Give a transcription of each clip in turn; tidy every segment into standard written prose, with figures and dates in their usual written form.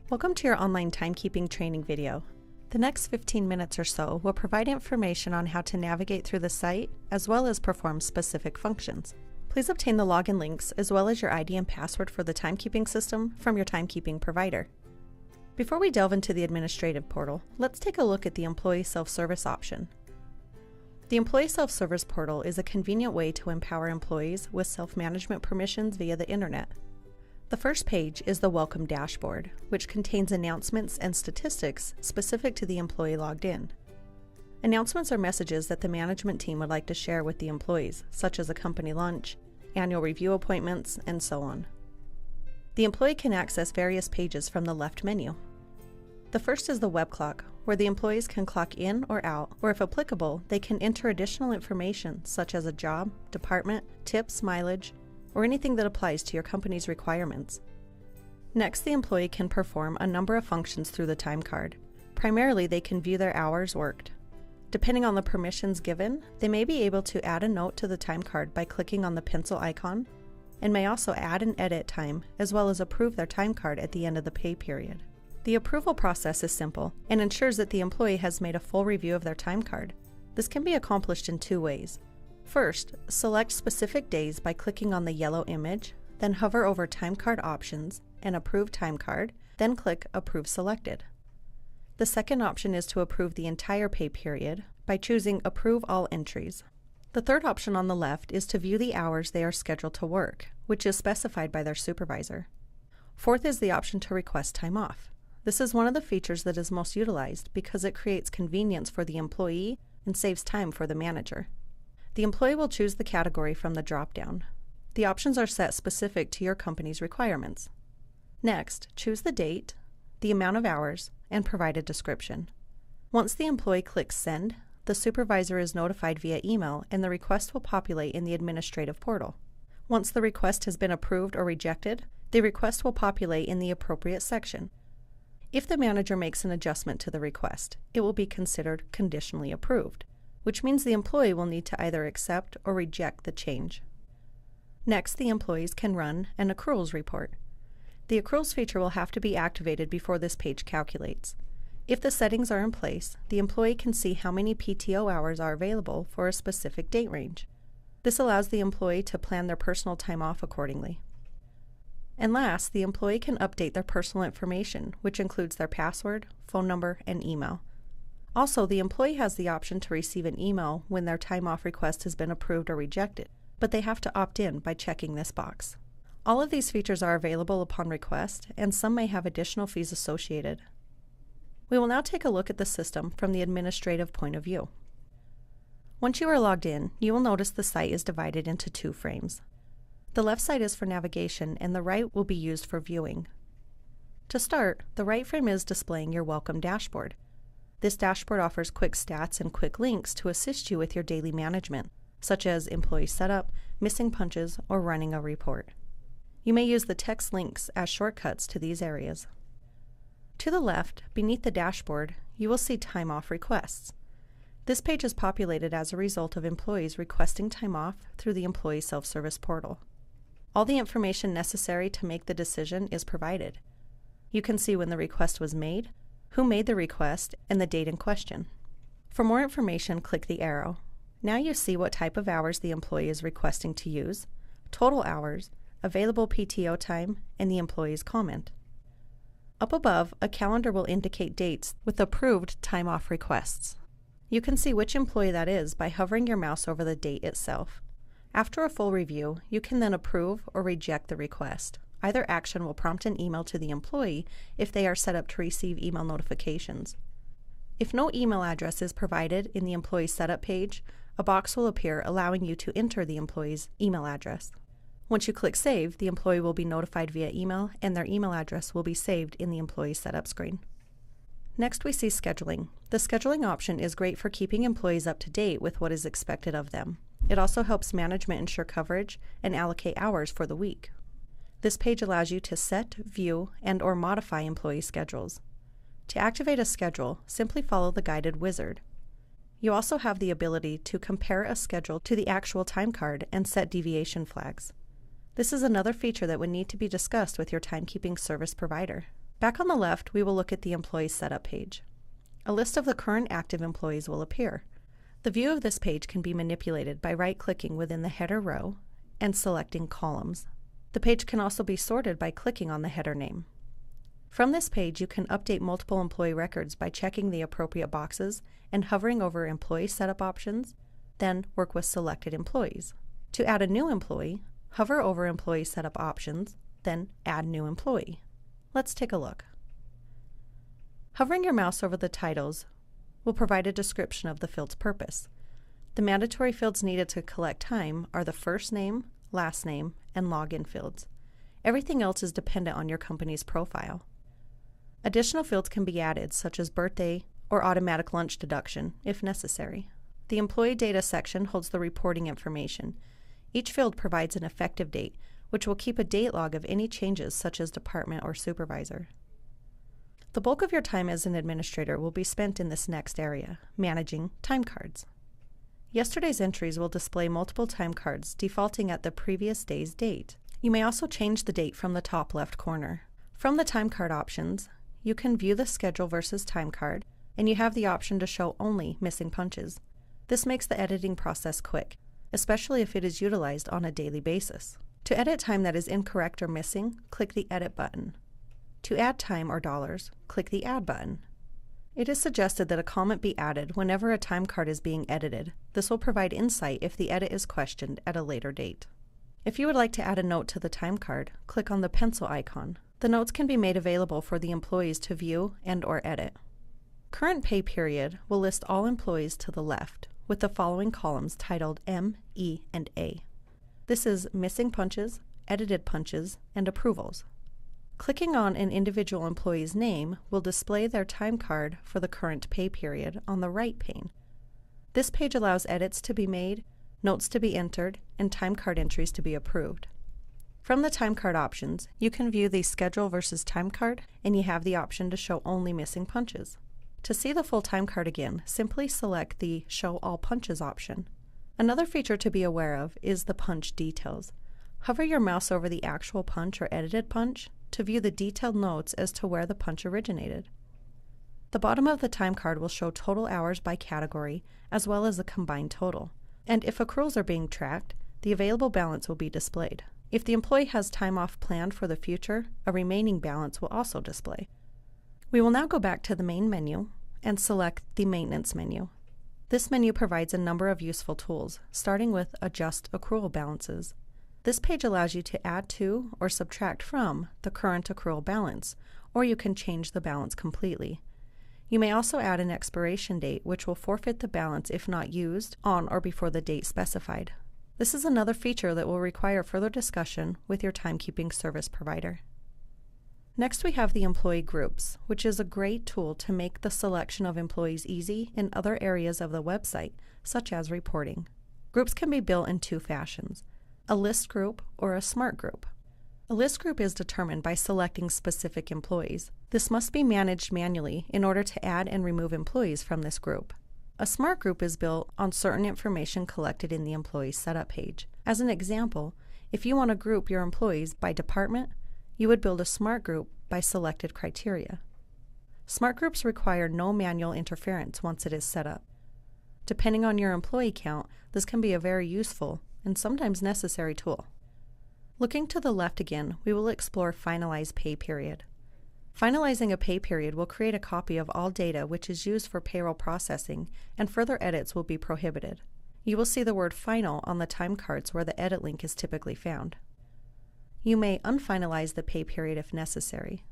Welcome to your online timekeeping training video. The next 15 minutes or so will provide information on how to navigate through the site as well as perform specific functions. Please obtain the login links as well as your ID and password for the timekeeping system from your timekeeping provider. Before we delve into the administrative portal, let's take a look at the Employee Self-Service option. The Employee Self-Service portal is a convenient way to empower employees with self-management permissions via the internet. The first page is the Welcome Dashboard, which contains announcements and statistics specific to the employee logged in. Announcements are messages that the management team would like to share with the employees, such as a company lunch, annual review appointments, and so on. The employee can access various pages from the left menu. The first is the Web Clock, where the employees can clock in or out, or if applicable, they can enter additional information such as a job, department, tips, mileage, or anything that applies to your company's requirements. Next, the employee can perform a number of functions through the time card. Primarily, they can view their hours worked. Depending on the permissions given, they may be able to add a note to the time card by clicking on the pencil icon, and may also add and edit time, as well as approve their time card at the end of the pay period. The approval process is simple and ensures that the employee has made a full review of their time card. This can be accomplished in two ways. First, select specific days by clicking on the yellow image, then hover over Time Card Options and Approve Time Card, then click Approve Selected. The second option is to approve the entire pay period by choosing Approve All Entries. The third option on the left is to view the hours they are scheduled to work, which is specified by their supervisor. Fourth is the option to request time off. This is one of the features that is most utilized because it creates convenience for the employee and saves time for the manager. The employee will choose the category from the drop-down. The options are set specific to your company's requirements. Next, choose the date, the amount of hours, and provide a description. Once the employee clicks Send, the supervisor is notified via email and the request will populate in the administrative portal. Once the request has been approved or rejected, the request will populate in the appropriate section. If the manager makes an adjustment to the request, it will be considered conditionally approved, which means the employee will need to either accept or reject the change. Next, the employees can run an accruals report. The accruals feature will have to be activated before this page calculates. If the settings are in place, the employee can see how many PTO hours are available for a specific date range. This allows the employee to plan their personal time off accordingly. And last, the employee can update their personal information, which includes their password, phone number, and email. Also, the employee has the option to receive an email when their time off request has been approved or rejected, but they have to opt in by checking this box. All of these features are available upon request, and some may have additional fees associated. We will now take a look at the system from the administrative point of view. Once you are logged in, you will notice the site is divided into two frames. The left side is for navigation, and the right will be used for viewing. To start, the right frame is displaying your Welcome Dashboard. This dashboard offers quick stats and quick links to assist you with your daily management, such as employee setup, missing punches, or running a report. You may use the text links as shortcuts to these areas. To the left, beneath the dashboard, you will see time off requests. This page is populated as a result of employees requesting time off through the Employee Self-Service portal. All the information necessary to make the decision is provided. You can see when the request was made, who made the request, and the date in question. For more information, click the arrow. Now you see what type of hours the employee is requesting to use, total hours, available PTO time, and the employee's comment. Up above, a calendar will indicate dates with approved time off requests. You can see which employee that is by hovering your mouse over the date itself. After a full review, you can then approve or reject the request. Either action will prompt an email to the employee if they are set up to receive email notifications. If no email address is provided in the employee setup page, a box will appear allowing you to enter the employee's email address. Once you click Save, the employee will be notified via email and their email address will be saved in the employee setup screen. Next, we see scheduling. The scheduling option is great for keeping employees up to date with what is expected of them. It also helps management ensure coverage and allocate hours for the week. This page allows you to set, view, and/or modify employee schedules. To activate a schedule, simply follow the guided wizard. You also have the ability to compare a schedule to the actual time card and set deviation flags. This is another feature that would need to be discussed with your timekeeping service provider. Back on the left, we will look at the Employee Setup page. A list of the current active employees will appear. The view of this page can be manipulated by right-clicking within the header row and selecting Columns. The page can also be sorted by clicking on the header name. From this page, you can update multiple employee records by checking the appropriate boxes and hovering over Employee Setup options, then work with selected employees. To add a new employee, hover over Employee Setup options, then Add New Employee. Let's take a look. Hovering your mouse over the titles will provide a description of the field's purpose. The mandatory fields needed to collect time are the first name, last name, and login fields. Everything else is dependent on your company's profile. Additional fields can be added, such as birthday or automatic lunch deduction, if necessary. The Employee Data section holds the reporting information. Each field provides an effective date, which will keep a date log of any changes, such as department or supervisor. The bulk of your time as an administrator will be spent in this next area, managing time cards. Yesterday's entries will display multiple time cards defaulting at the previous day's date. You may also change the date from the top left corner. From the time card options, you can view the schedule versus time card, and you have the option to show only missing punches. This makes the editing process quick, especially if it is utilized on a daily basis. To edit time that is incorrect or missing, click the Edit button. To add time or dollars, click the Add button. It is suggested that a comment be added whenever a time card is being edited. This will provide insight if the edit is questioned at a later date. If you would like to add a note to the time card, click on the pencil icon. The notes can be made available for the employees to view and/or edit. Current pay period will list all employees to the left, with the following columns titled M, E, and A. This is missing punches, edited punches, and approvals. Clicking on an individual employee's name will display their time card for the current pay period on the right pane. This page allows edits to be made, notes to be entered, and time card entries to be approved. From the time card options, you can view the schedule versus time card, and you have the option to show only missing punches. To see the full time card again, simply select the Show All Punches option. Another feature to be aware of is the punch details. Hover your mouse over the actual punch or edited punch to view the detailed notes as to where the punch originated. The bottom of the time card will show total hours by category as well as a combined total. And if accruals are being tracked, the available balance will be displayed. If the employee has time off planned for the future, a remaining balance will also display. We will now go back to the main menu and select the Maintenance menu. This menu provides a number of useful tools, starting with Adjust Accrual Balances. This page allows you to add to or subtract from the current accrual balance, or you can change the balance completely. You may also add an expiration date, which will forfeit the balance if not used on or before the date specified. This is another feature that will require further discussion with your timekeeping service provider. Next, we have the Employee Groups, which is a great tool to make the selection of employees easy in other areas of the website, such as reporting. Groups can be built in two fashions: a list group or a smart group. A list group is determined by selecting specific employees. This must be managed manually in order to add and remove employees from this group. A smart group is built on certain information collected in the Employee Setup page. As an example, if you want to group your employees by department, you would build a smart group by selected criteria. Smart groups require no manual interference once it is set up. Depending on your employee count, this can be a very useful and sometimes necessary tool. Looking to the left again, we will explore Finalize Pay Period. Finalizing a pay period will create a copy of all data which is used for payroll processing, and further edits will be prohibited. You will see the word Final on the time cards where the edit link is typically found. You may unfinalize the pay period if necessary.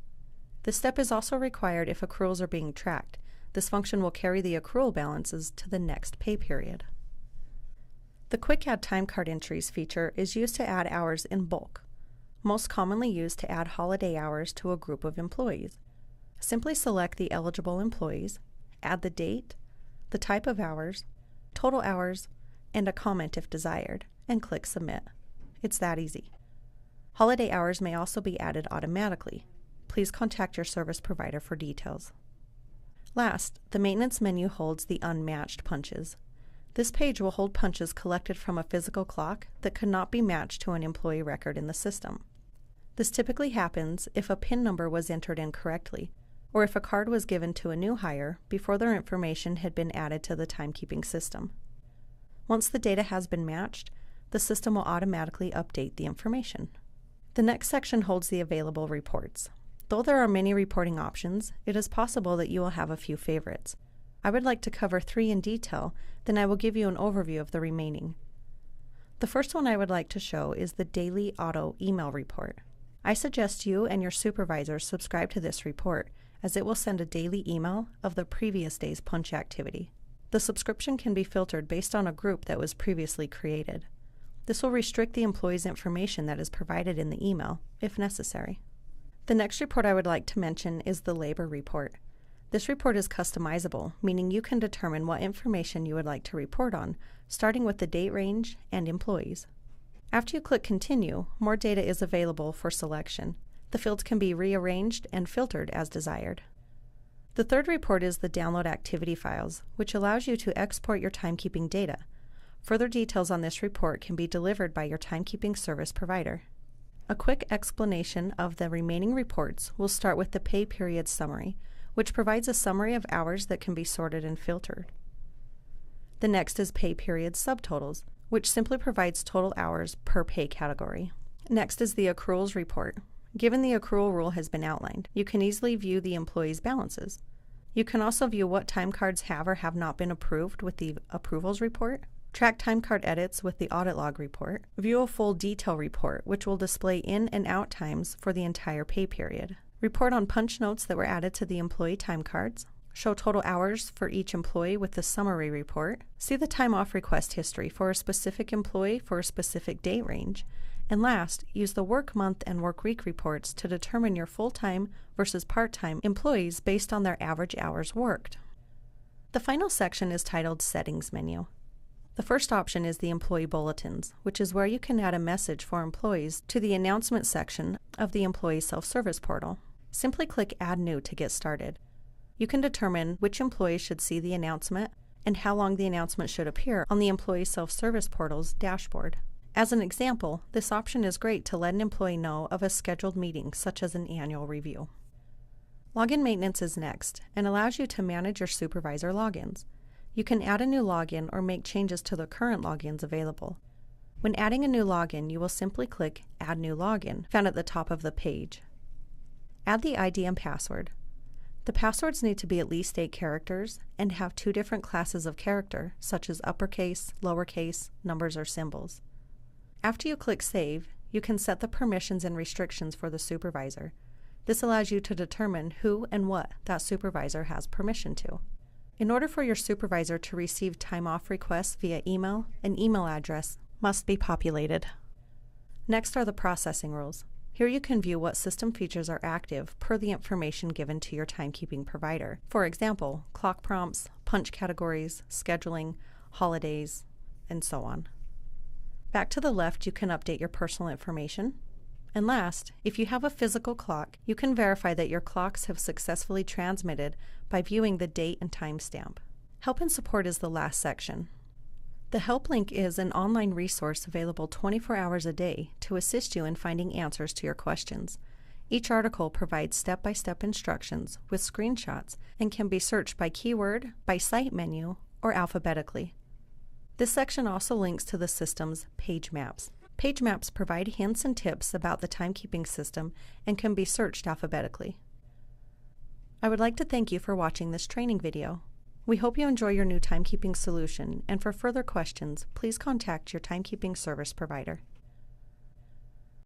This step is also required if accruals are being tracked. This function will carry the accrual balances to the next pay period. The Quick Add Time Card Entries feature is used to add hours in bulk, most commonly used to add holiday hours to a group of employees. Simply select the eligible employees, add the date, the type of hours, total hours, and a comment if desired, and click Submit. It's that easy. Holiday hours may also be added automatically. Please contact your service provider for details. Last, the Maintenance menu holds the unmatched punches. This page will hold punches collected from a physical clock that could not be matched to an employee record in the system. This typically happens if a PIN number was entered incorrectly, or if a card was given to a new hire before their information had been added to the timekeeping system. Once the data has been matched, the system will automatically update the information. The next section holds the available reports. Though there are many reporting options, it is possible that you will have a few favorites. I would like to cover 3 in detail, then I will give you an overview of the remaining. The first one I would like to show is the Daily Auto Email Report. I suggest you and your supervisor subscribe to this report, as it will send a daily email of the previous day's punch activity. The subscription can be filtered based on a group that was previously created. This will restrict the employee's information that is provided in the email, if necessary. The next report I would like to mention is the Labor Report. This report is customizable, meaning you can determine what information you would like to report on, starting with the date range and employees. After you click Continue, more data is available for selection. The fields can be rearranged and filtered as desired. The third report is the Download Activity Files, which allows you to export your timekeeping data. Further details on this report can be delivered by your timekeeping service provider. A quick explanation of the remaining reports will start with the Pay Period Summary, which provides a summary of hours that can be sorted and filtered. The next is Pay Period Subtotals, which simply provides total hours per pay category. Next is the Accruals Report. Given the accrual rule has been outlined, you can easily view the employees' balances. You can also view what time cards have or have not been approved with the Approvals Report, track time card edits with the Audit Log Report, view a full detail report which will display in and out times for the entire pay period, report on punch notes that were added to the employee time cards, show total hours for each employee with the summary report, see the time off request history for a specific employee for a specific date range, and last, use the work month and work week reports to determine your full-time versus part-time employees based on their average hours worked. The final section is titled Settings Menu. The first option is the Employee Bulletins, which is where you can add a message for employees to the announcement section of the Employee Self-Service portal. Simply click Add New to get started. You can determine which employees should see the announcement and how long the announcement should appear on the Employee Self-Service portal's dashboard. As an example, this option is great to let an employee know of a scheduled meeting, such as an annual review. Login Maintenance is next and allows you to manage your supervisor logins. You can add a new login or make changes to the current logins available. When adding a new login, you will simply click Add New Login, found at the top of the page. Add the ID and password. The passwords need to be at least 8 characters and have 2 different classes of character, such as uppercase, lowercase, numbers, or symbols. After you click Save, you can set the permissions and restrictions for the supervisor. This allows you to determine who and what that supervisor has permission to. In order for your supervisor to receive time off requests via email, an email address must be populated. Next are the processing rules. Here you can view what system features are active per the information given to your timekeeping provider. For example, clock prompts, punch categories, scheduling, holidays, and so on. Back to the left, you can update your personal information. And last, if you have a physical clock, you can verify that your clocks have successfully transmitted by viewing the date and timestamp. Help and support is the last section. The Help link is an online resource available 24 hours a day to assist you in finding answers to your questions. Each article provides step-by-step instructions with screenshots and can be searched by keyword, by site menu, or alphabetically. This section also links to the system's page maps. Page maps provide hints and tips about the timekeeping system and can be searched alphabetically. I would like to thank you for watching this training video. We hope you enjoy your new timekeeping solution, and for further questions, please contact your timekeeping service provider.